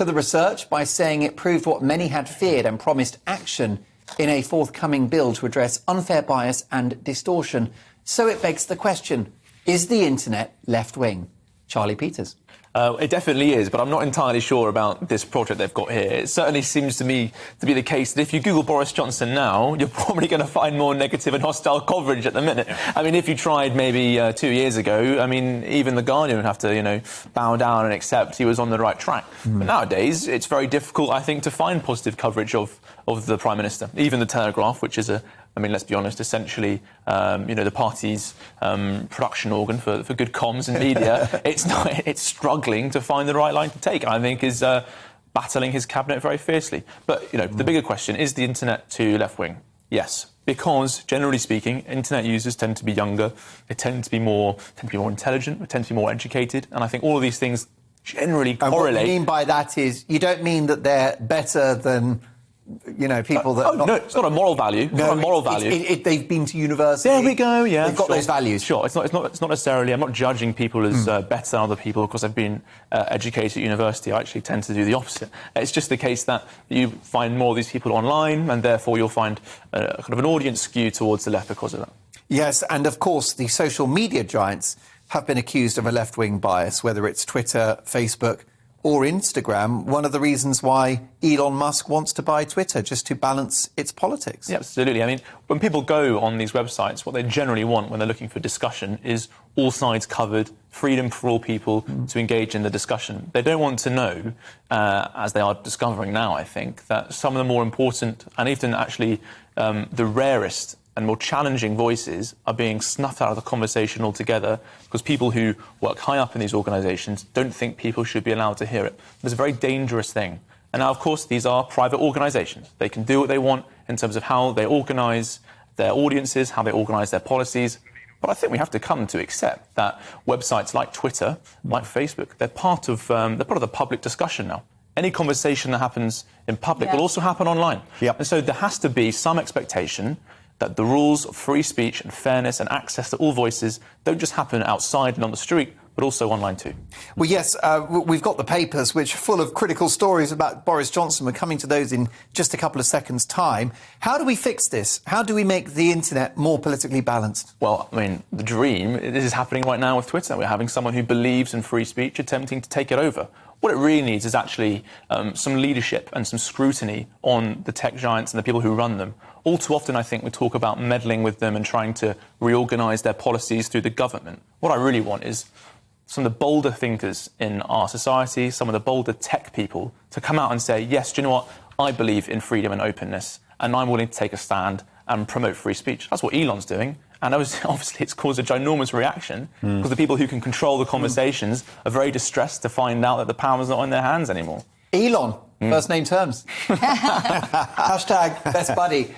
to the research by saying it proved what many had feared and promised action in a forthcoming bill to address unfair bias and distortion. So it begs the question, is the internet left-wing? Charlie Peters. It definitely is, but I'm not entirely sure about this project they've got here. It certainly seems to me to be the case that if you Google Boris Johnson now, you're probably going to find more negative and hostile coverage at the minute. I mean, if you tried maybe 2 years ago, I mean, even The Guardian would have to, bow down and accept he was on the right track. But nowadays, it's very difficult, I think, to find positive coverage of the Prime Minister. Even The Telegraph, which is let's be honest, essentially, the party's production organ for good comms and media, it's struggling to find the right line to take, I think, is battling his cabinet very fiercely. But, the bigger question, is the internet too left-wing? Yes, because, generally speaking, internet users tend to be younger, they tend to be more intelligent, they tend to be more educated, and I think all of these things generally correlate. And what you mean by that is, you don't mean that they're better than people that... no, it's not a moral value. It's not a moral value. They've been to university. There we go, yeah. They've got those values. Sure, it's not necessarily... I'm not judging people as better than other people because they've been educated at university. I actually tend to do the opposite. It's just the case that you find more of these people online and therefore you'll find kind of an audience skew towards the left because of that. Yes, and of course the social media giants have been accused of a left-wing bias, whether it's Twitter, Facebook or Instagram. One of the reasons why Elon Musk wants to buy Twitter, just to balance its politics. Yeah, absolutely. I mean, when people go on these websites, what they generally want when they're looking for discussion is all sides covered, freedom for all people to engage in the discussion. They don't want to know, as they are discovering now, I think, that some of the more important and even actually the rarest and more challenging voices are being snuffed out of the conversation altogether because people who work high up in these organisations don't think people should be allowed to hear it. It's a very dangerous thing. And now, of course, these are private organisations. They can do what they want in terms of how they organise their audiences, how they organise their policies. But I think we have to come to accept that websites like Twitter, like Facebook, they're part of the public discussion now. Any conversation that happens in public will also happen online. Yep. And so there has to be some expectation that the rules of free speech and fairness and access to all voices don't just happen outside and on the street, but also online too. Well, yes, we've got the papers which are full of critical stories about Boris Johnson. We're coming to those in just a couple of seconds' time. How do we fix this? How do we make the internet more politically balanced? Well, I mean, the dream, this is happening right now with Twitter. We're having someone who believes in free speech attempting to take it over. What it really needs is actually some leadership and some scrutiny on the tech giants and the people who run them. All too often, I think, we talk about meddling with them and trying to reorganise their policies through the government. What I really want is some of the bolder thinkers in our society, some of the bolder tech people, to come out and say, yes, do you know what? I believe in freedom and openness, and I'm willing to take a stand and promote free speech. That's what Elon's doing. And obviously it's caused a ginormous reaction because the people who can control the conversations are very distressed to find out that the power's not in their hands anymore. Elon, first name terms. Hashtag best buddy.